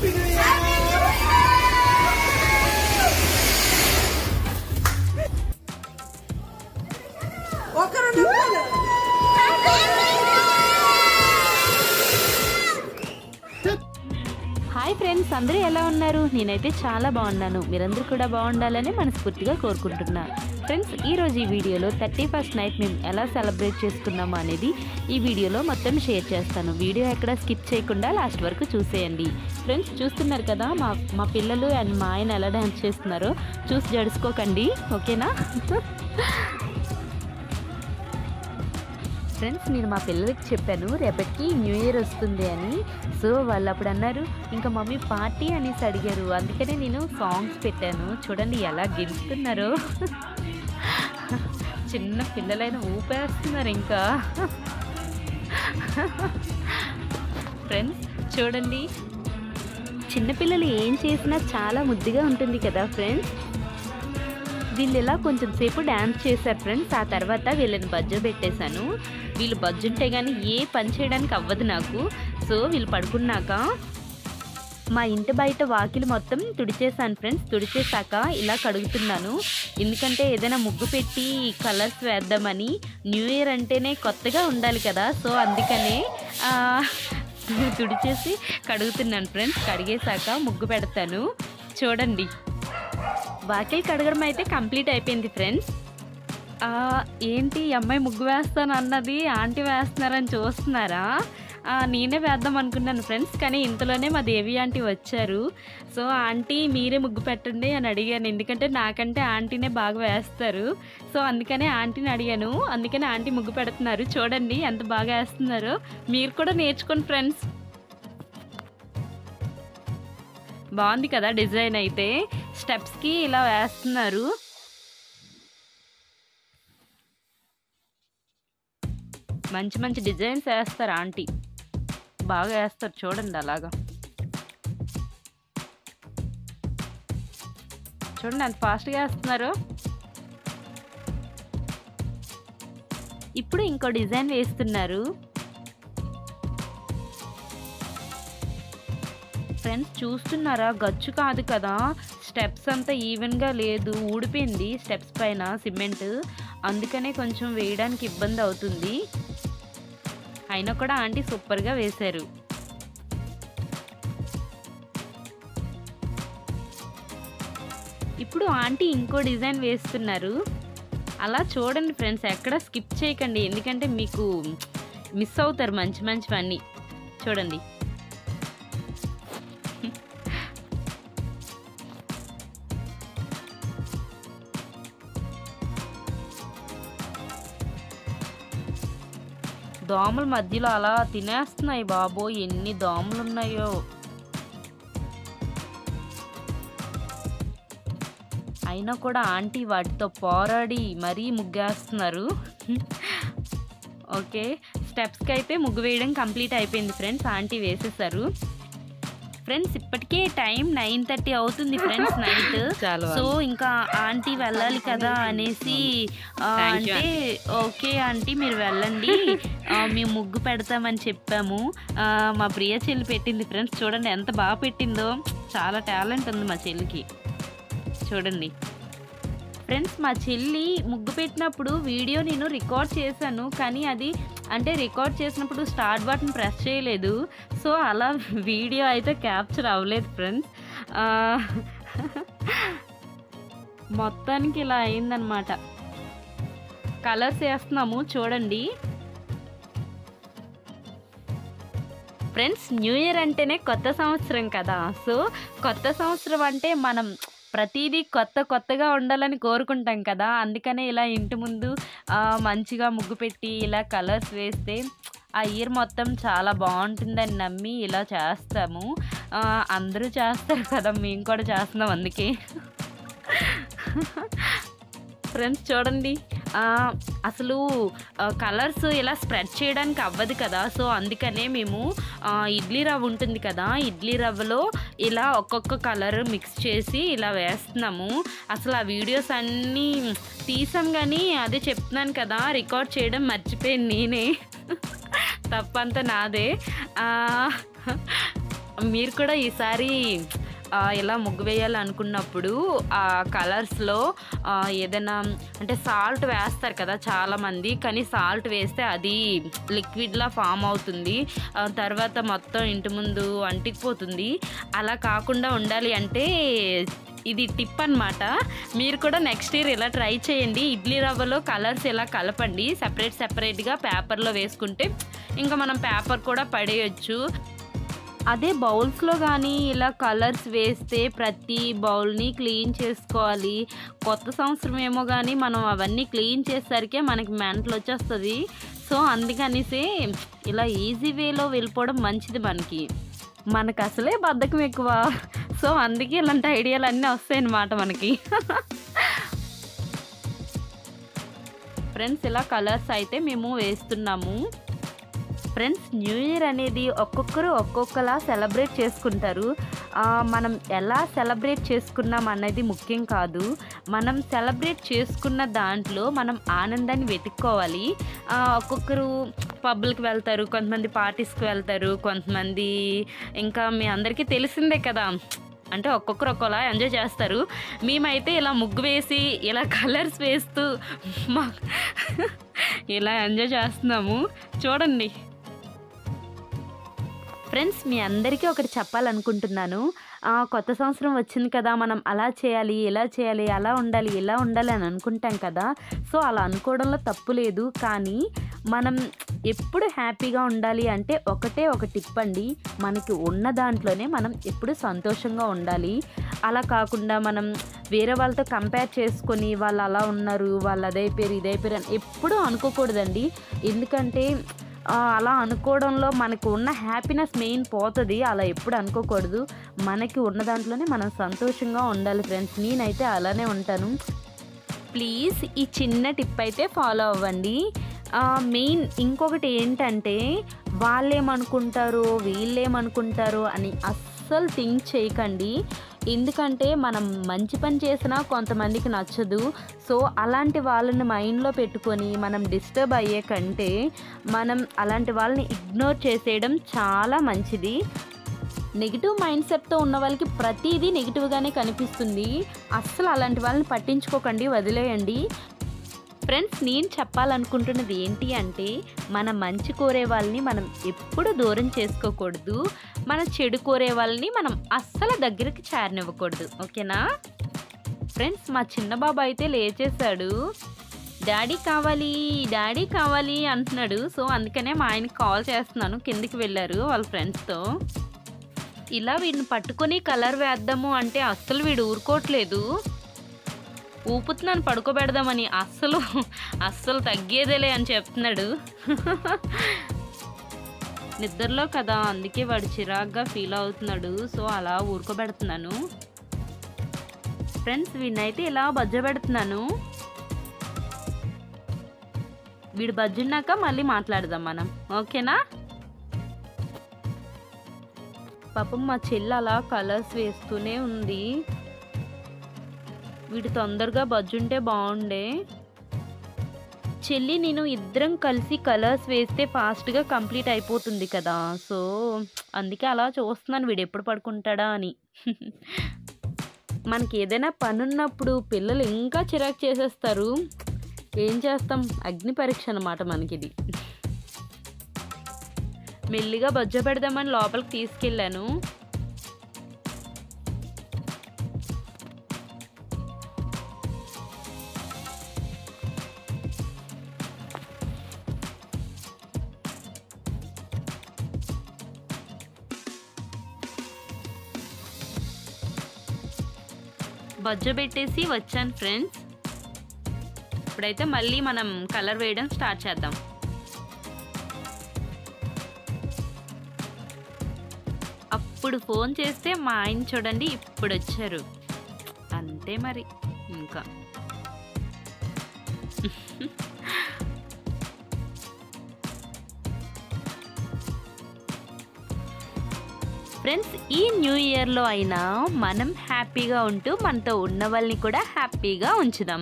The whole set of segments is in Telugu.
హాయ్ ఫ్రెండ్స్, అందరూ ఎలా ఉన్నారు? నేనైతే చాలా బాగున్నాను. మీరందరూ కూడా బాగుండాలని మనస్ఫూర్తిగా కోరుకుంటున్నా. ఫ్రెండ్స్, ఈరోజు ఈ వీడియోలో 31st నైట్ మేము ఎలా సెలబ్రేట్ చేసుకున్నాము అనేది ఈ వీడియోలో మొత్తం షేర్ చేస్తాను. వీడియో ఎక్కడ స్కిప్ చేయకుండా లాస్ట్ వరకు చూసేయండి. ఫ్రెండ్స్, చూస్తున్నారు కదా మా పిల్లలు అండ్ మా ఆయన ఎలా డ్యాన్స్ చేస్తున్నారో. చూసి జడుచుకోకండి, ఓకేనా? ఫ్రెండ్స్, నేను మా పిల్లలకి చెప్పాను రేపటికి న్యూ ఇయర్ వస్తుంది అని. సో వాళ్ళు అప్పుడు అన్నారు, ఇంకా మమ్మీ పార్టీ అనేసి అడిగారు. అందుకనే నేను సాంగ్స్ పెట్టాను. చూడండి ఎలా గెలుస్తున్నారో. చిన్న పిల్లలైన ఊపేస్తున్నారు ఇంకా. ఫ్రెండ్స్ చూడండి, చిన్నపిల్లలు ఏం చేసినా చాలా ముద్దుగా ఉంటుంది కదా ఫ్రెండ్స్. వీళ్ళు ఇలా కొంచెం సేపు డ్యాన్స్ చేశారు ఫ్రెండ్స్. ఆ తర్వాత వీళ్ళని బజ్జో పెట్టేశాను. వీళ్ళు బజ్జుంటే కానీ ఏ పని చేయడానికి అవ్వదు నాకు. సో వీళ్ళు పడుకున్నాక మా ఇంటి బయట వాకిలి మొత్తం తుడిచేసాను ఫ్రెండ్స్. తుడిచేసాక ఇలా కడుగుతున్నాను. ఎందుకంటే ఏదైనా ముగ్గు పెట్టి కలర్స్ వేద్దామని. న్యూ ఇయర్ అంటేనే కొత్తగా ఉండాలి కదా. సో అందుకనే తుడిచేసి కడుగుతున్నాను ఫ్రెండ్స్. కడిగేశాక ముగ్గు పెడతాను. చూడండి, వాకిలి కడగడం అయితే కంప్లీట్ అయిపోయింది ఫ్రెండ్స్. ఏంటి అమ్మాయి ముగ్గు వేస్తాను అన్నది ఆంటీ వేస్తున్నారని చూస్తున్నారా? నేనే వేద్దాం అనుకున్నాను ఫ్రెండ్స్. కానీ ఇంతలోనే మా దేవి ఆంటీ వచ్చారు. సో ఆంటీ మీరే ముగ్గు పెట్టండి అని అడిగాను. ఎందుకంటే నాకంటే ఆంటీనే బాగా వేస్తారు. సో అందుకనే ఆంటీని అడిగాను. అందుకనే ఆంటీ ముగ్గు పెడుతున్నారు. చూడండి ఎంత బాగా వేస్తున్నారో. మీరు కూడా నేర్చుకోండి ఫ్రెండ్స్. బాగుంది కదా డిజైన్ అయితే. స్టెప్స్కి ఇలా వేస్తున్నారు. మంచి మంచి డిజైన్స్ వేస్తారు ఆంటీ, బాగా వేస్తారు. చూడండి అలాగా. చూడండి ఎంత ఫాస్ట్గా వేస్తున్నారు. ఇప్పుడు ఇంకో డిజైన్ వేస్తున్నారు ఫ్రెండ్స్. చూస్తున్నారా? గచ్చు కాదు కదా. స్టెప్స్ అంతా ఈవెన్గా లేదు, ఊడిపోయింది స్టెప్స్ పైన సిమెంట్. అందుకనే కొంచెం వేయడానికి ఇబ్బంది అవుతుంది. అయినా కూడా ఆంటీ సూపర్గా వేశారు. ఇప్పుడు ఆంటీ ఇంకో డిజైన్ వేస్తున్నారు. అలా చూడండి ఫ్రెండ్స్, ఎక్కడ స్కిప్ చేయకండి. ఎందుకంటే మీకు మిస్ అవుతారు మంచి మంచివన్నీ. చూడండి, దోమల మధ్యలో అలా తినేస్తున్నాయి. బాబోయ్ ఎన్ని దోమలు ఉన్నాయో. అయినా కూడా ఆంటీ వాటితో పోరాడి మరీ ముగ్గేస్తున్నారు. ఓకే, స్టెప్స్కి అయితే ముగ్గు వేయడం కంప్లీట్ అయిపోయింది ఫ్రెండ్స్. ఆంటీ వేసేసారు ఫ్రెండ్స్. ఇప్పటికే టైం 9:30 అవుతుంది ఫ్రెండ్స్ నైట్. సో ఇంకా ఆంటీ వెళ్ళాలి కదా అనేసి అంటే ఓకే ఆంటీ మీరు వెళ్ళండి, మేము ముగ్గు పెడతామని చెప్పాము. మా ప్రియ చెల్లి పెట్టింది ఫ్రెండ్స్. చూడండి ఎంత బాగా పెట్టిందో. చాలా టాలెంట్ ఉంది మా చెల్లికి. చూడండి ఫ్రెండ్స్, మా చెల్లి ముగ్గు పెట్టినప్పుడు వీడియో నేను రికార్డ్ చేశాను. కానీ అది అంటే రికార్డ్ చేసినప్పుడు స్టార్ట్ బటన్ ప్రెస్ చేయలేదు. సో అలా వీడియో అయితే క్యాప్చర్ అవ్వలేదు ఫ్రెండ్స్. మొత్తానికి ఇలా అయిందనమాట. కలర్స్ వేస్తున్నాము చూడండి ఫ్రెండ్స్. న్యూ ఇయర్ అంటేనే కొత్త సంవత్సరం కదా. సో కొత్త సంవత్సరం అంటే మనం ప్రతిదీ కొత్తగా ఉండాలని కోరుకుంటాం కదా. అందుకనే ఇలా ఇంటి ముందు మంచిగా ముగ్గు పెట్టి ఇలా కలర్స్ వేస్తే ఆ ఇయర్ మొత్తం చాలా బాగుంటుందని నమ్మి ఇలా చేస్తాము. అందరూ చేస్తారు కదా, మేము కూడా చేస్తున్నాం అందుకే. ఫ్రెండ్స్ చూడండి, అసలు కలర్స్ ఇలా స్ప్రెడ్ చేయడానికి అవ్వదు కదా. సో అందుకనే మేము ఇడ్లీ రవ్వ ఉంటుంది కదా, ఇడ్లీ రవ్వలో ఇలా ఒక్కొక్క కలర్ మిక్స్ చేసి ఇలా వేస్తున్నాము. అసలు ఆ వీడియోస్ అన్నీ తీసాం కానీ అదే చెప్తున్నాను కదా, రికార్డ్ చేయడం మర్చిపోయాను నేనే. తప్పంతా నాదే. మీరు కూడా ఈసారి ఇలా ముగ్గు వేయాలనుకున్నప్పుడు ఆ కలర్స్లో ఏదైనా అంటే సాల్ట్ వేస్తారు కదా చాలామంది, కానీ సాల్ట్ వేస్తే అది లిక్విడ్లా ఫామ్ అవుతుంది, తర్వాత మొత్తం ఇంటి ముందు అంటికిపోతుంది. అలా కాకుండా ఉండాలి అంటే ఇది టిప్ అన్నమాట. మీరు కూడా నెక్స్ట్ ఇయర్ ఇలా ట్రై చేయండి. ఇడ్లీ రవ్వలో కలర్స్ ఇలా కలపండి, సెపరేట్గా పేపర్లో వేసుకుంటే ఇంకా మనం పేపర్ కూడా పడేయచ్చు. అదే బౌల్స్లో కానీ ఇలా కలర్స్ వేస్తే ప్రతి బౌల్ని క్లీన్ చేసుకోవాలి. కొత్త సంవత్సరం ఏమో కానీ మనం అవన్నీ క్లీన్ చేసేసరికి మనకి మెంటల్ వచ్చేస్తుంది. సో అందుకనిసే ఇలా ఈజీ వేలో వెళ్ళిపోవడం మంచిది. మనకు అసలే బద్ధకం ఎక్కువ, సో అందుకే ఇలాంటి ఐడియాలు అన్నీ వస్తాయన్నమాట మనకి. ఫ్రెండ్స్ ఇలా కలర్స్ అయితే మేము వేస్తున్నాము. ఫ్రెండ్స్ న్యూ ఇయర్ అనేది ఒక్కొక్కరు ఒక్కొక్కలా సెలబ్రేట్ చేసుకుంటారు. మనం ఎలా సెలబ్రేట్ చేసుకున్నాం అన్నది ముఖ్యం కాదు, మనం సెలబ్రేట్ చేసుకున్న దాంట్లో మనం ఆనందాన్ని వెతుక్కోవాలి. ఒక్కొక్కరు పబ్లకు వెళ్తారు, కొంతమంది పార్టీస్కి వెళ్తారు, కొంతమంది ఇంకా మీ అందరికీ తెలిసిందే కదా, అంటే ఒక్కొక్కరు ఒక్కోలా ఎంజాయ్ చేస్తారు. మేమైతే ఇలా ముగ్గు వేసి ఇలా కలర్స్ వేస్తూ ఇలా ఎంజాయ్ చేస్తున్నాము చూడండి. ఫ్రెండ్స్ మీ అందరికీ ఒకటి చెప్పాలనుకుంటున్నాను. కొత్త సంవత్సరం వచ్చింది కదా, మనం అలా చేయాలి, ఇలా చేయాలి, అలా ఉండాలి, ఇలా ఉండాలి అని అనుకుంటాం కదా. సో అలా అనుకోవడంలో తప్పు లేదు, కానీ మనం ఎప్పుడు హ్యాపీగా ఉండాలి అంటే ఒకటే ఒక టిప్ అండి, మనకి ఉన్న దాంట్లోనే మనం ఎప్పుడు సంతోషంగా ఉండాలి. అలా కాకుండా మనం వేరే వాళ్ళతో కంపేర్ చేసుకొని వాళ్ళు అలా ఉన్నారు, వాళ్ళు అదైపోయారు ఇదైపోయారు అని ఎప్పుడూ అనుకోకూడదండి. ఎందుకంటే అలా అనుకోవడంలో మనకు ఉన్న హ్యాపీనెస్ మెయిన్ పోతుంది. అలా ఎప్పుడు అనుకోకూడదు, మనకి ఉన్న దాంట్లోనే మనం సంతోషంగా ఉండాలి. ఫ్రెండ్స్ నేనైతే అలానే ఉంటాను. ప్లీజ్ ఈ చిన్న టిప్ అయితే ఫాలో అవ్వండి. మెయిన్ ఇంకొకటి ఏంటంటే వాళ్ళేమనుకుంటారో వీళ్ళేమనుకుంటారో అని అస్సలు థింక్ చేయకండి. ఎందుకంటే మనం మంచి పని చేసినా కొంతమందికి నచ్చదు. సో అలాంటి వాళ్ళని మైండ్లో పెట్టుకొని మనం డిస్టర్బ్ అయ్యే కంటే మనం అలాంటి వాళ్ళని ఇగ్నోర్ చేసేయడం చాలా మంచిది. నెగిటివ్ మైండ్ సెట్తో ఉన్న వాళ్ళకి ప్రతిదీ నెగిటివ్గానే కనిపిస్తుంది. అస్సలు అలాంటి వాళ్ళని పట్టించుకోకండి, వదిలేయండి. ఫ్రెండ్స్ నేను చెప్పాలనుకుంటున్నది ఏంటి అంటే మన మంచి కోరే వాళ్ళని మనం ఎప్పుడు దూరం చేసుకోకూడదు, మన చెడు కోరే వాళ్ళని మనం అస్సలు దగ్గరికి చేరనివ్వకూడదు. ఓకేనా ఫ్రెండ్స్? మా చిన్న బాబు అయితే లేచేశాడు, డాడీ కావాలి అంటున్నాడు. సో అందుకనే మా ఆయనకి కాల్ చేస్తున్నాను, కిందికి వెళ్ళారు వాళ్ళ ఫ్రెండ్స్తో. ఇలా వీడిని పట్టుకొని కలర్ వేద్దాము అంటే అస్సలు వీడు ఊరుకోవట్లేదు. ఊపుతున్నాను పడుకోబెడదామని, అస్సలు తగ్గేదేలే అని చెప్తున్నాడు. నిద్రలో కదా, అందుకే వాడు చిరాగ్గా ఫీల్ అవుతున్నాడు. సో అలా ఊరుకోబెడుతున్నాను. ఫ్రెండ్స్ వీడినైతే ఇలా బజ్జబెడుతున్నాను. వీడు బజ్జున్నాక మళ్ళీ మాట్లాడదాం మనం, ఓకేనా? పాపం మా చెల్లి అలా కలర్స్ వేస్తూనే ఉంది. వీడు తొందరగా బజ్జుంటే బాగుండే. చెల్లి నేను ఇద్దరం కలిసి కలర్స్ వేస్తే ఫాస్ట్గా కంప్లీట్ అయిపోతుంది కదా, సో అందుకే అలా చూస్తున్నాను వీడు ఎప్పుడు పడుకుంటాడా అని. మనకి ఏదైనా పని ఉన్నప్పుడు పిల్లలు ఇంకా చిరాకు చేసేస్తారు. ఏం చేస్తాం, అగ్ని పరీక్ష అన్నమాట మనకిది. మెల్లిగా బజ్జ పెడదామని లోపలికి తీసుకెళ్ళాను. బజ్జ పెట్టేసి వచ్చాను ఫ్రెండ్స్. ఇప్పుడైతే మళ్ళీ మనం కలర్ వేయడం స్టార్ట్ చేద్దాం. అప్పుడు ఫోన్ చేస్తే మా ఆయన చూడండి ఇప్పుడు వచ్చారు, అంతే మరి ఇంకా. ఫ్రెండ్స్ ఈ న్యూ ఇయర్లో అయినా మనం హ్యాపీగా ఉంటూ మనతో ఉన్న వాళ్ళని కూడా హ్యాపీగా ఉంచుదాం.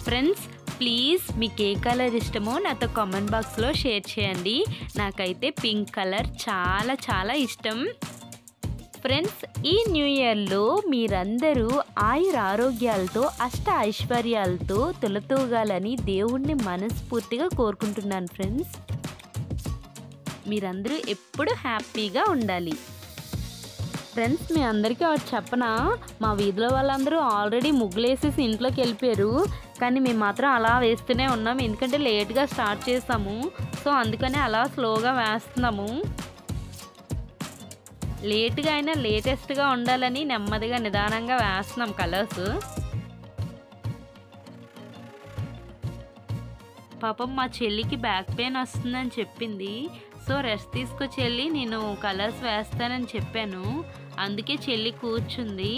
ఫ్రెండ్స్ ప్లీజ్ మీకు ఏ కలర్ ఇష్టమో నాతో కామెంట్ బాక్స్లో షేర్ చేయండి. నాకైతే పింక్ కలర్ చాలా చాలా ఇష్టం. ఫ్రెండ్స్, ఈ న్యూ ఇయర్లో మీరందరూ ఆయురారోగ్యాలతో అష్ట ఐశ్వర్యాలతో తొలతూగాలని దేవుణ్ణి మనస్ఫూర్తిగా కోరుకుంటున్నాను ఫ్రెండ్స్. మీరందరూ ఎప్పుడు హ్యాపీగా ఉండాలి. ఫ్రెండ్స్, మీ అందరికీ ఒకటి చెప్పనా, మా వీధిలో వాళ్ళందరూ ఆల్రెడీ ముగ్గులేసేసి ఇంట్లోకి వెళ్ళిపోయారు. కానీ మేము మాత్రం అలా వేస్తూనే ఉన్నాం, ఎందుకంటే లేట్గా స్టార్ట్ చేసాము. సో అందుకనే అలా స్లోగా వేస్తున్నాము. లేట్గా అయినా లేటెస్ట్గా ఉండాలని నెమ్మదిగా నిదానంగా వేస్తున్నాం కలర్స్. పాపం మా చెల్లికి బ్యాక్ పెయిన్ వస్తుందని చెప్పింది. సో రెస్ట్ తీసుకొచ్చి చెల్లి నేను కలర్స్ వేస్తానని చెప్పాను. అందుకే చెల్లి కూర్చుంది.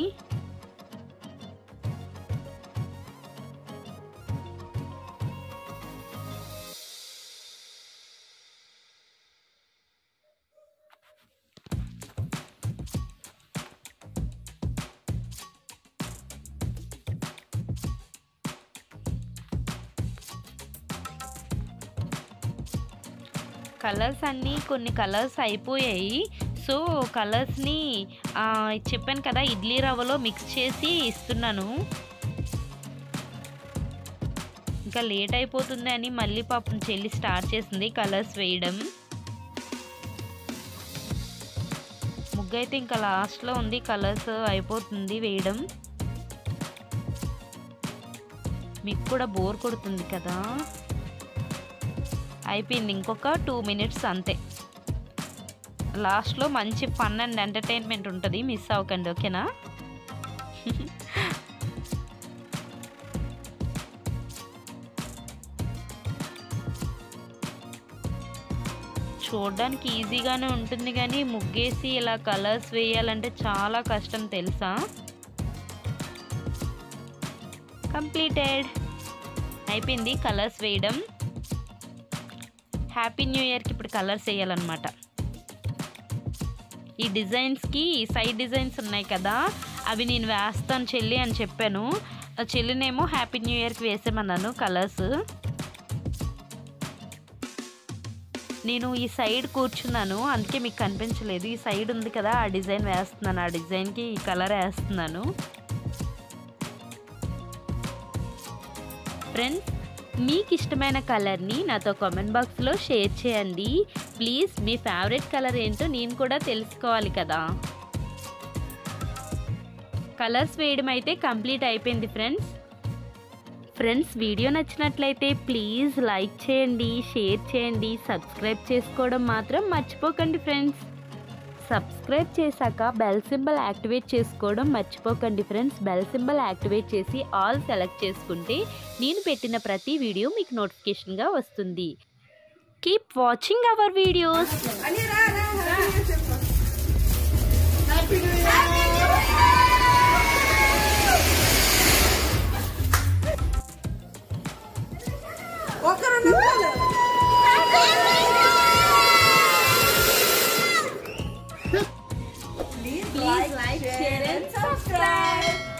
కలర్స్ అన్నీ కొన్ని కలర్స్ అయిపోయాయి. సో కలర్స్ని చెప్పాను కదా, ఇడ్లీ రవ్వలో మిక్స్ చేసి ఇస్తున్నాను. ఇంకా లేట్ అయిపోతుంది అని మళ్ళీ పాపం చెల్లి స్టార్ట్ చేసింది కలర్స్ వేయడం. ముగ్గు అయితే ఇంకా లాస్ట్లో ఉంది, కలర్స్ అయిపోతుంది వేయడం. మీకు కూడా బోర్ కొడుతుంది కదా. అయిపోయింది, ఇంకొక 2 minutes అంతే. లాస్ట్లో మంచి ఫన్ అండ్ ఎంటర్టైన్మెంట్ ఉంటుంది, మిస్ అవ్వకండి, ఓకేనా? చూడడానికి ఈజీగానే ఉంటుంది కానీ ముగ్గేసి ఇలా కలర్స్ వేయాలంటే చాలా కష్టం తెలుసా. కంప్లీటెడ్, అయిపోయింది కలర్స్ వేయడం. హ్యాపీ న్యూ ఇయర్కి ఇప్పుడు కలర్స్ వేయాలన్నమాట. ఈ డిజైన్స్కి సైడ్ డిజైన్స్ ఉన్నాయి కదా, అవి నేను వేస్తాను చెల్లి అని చెప్పాను. చెల్లినేమో హ్యాపీ న్యూ ఇయర్కి వేసేమన్నాను కలర్స్. నేను ఈ సైడ్ కూర్చున్నాను, అందుకే మీకు కనిపించలేదు. ఈ సైడ్ ఉంది కదా, ఆ డిజైన్ వేస్తున్నాను, ఆ డిజైన్కి ఈ కలర్ వేస్తున్నాను. ఫ్రెండ్స్, మీకు ఇష్టమైన కలర్ని నాతో కామెంట్ బాక్స్లో షేర్ చేయండి ప్లీజ్. మీ ఫేవరెట్ కలర్ ఏంటో నేను కూడా తెలుసుకోవాలి కదా. కలర్స్ వేయడం అయితే కంప్లీట్ అయిపోయింది ఫ్రెండ్స్. వీడియో నచ్చినట్లయితే ప్లీజ్ లైక్ చేయండి, షేర్ చేయండి, సబ్స్క్రైబ్ చేసుకోవడం మాత్రం మర్చిపోకండి ఫ్రెండ్స్. సబ్స్క్రైబ్ చేశాక బెల్ సింబల్ యాక్టివేట్ చేసుకోవడం మర్చిపోకండి ఫ్రెండ్స్. బెల్ సింబల్ యాక్టివేట్ చేసి ఆల్ సెలెక్ట్ చేసుకుంటే నేను పెట్టిన ప్రతి వీడియో మీకు నోటిఫికేషన్గా వస్తుంది. Keep watching our videos. Please like, share and subscribe.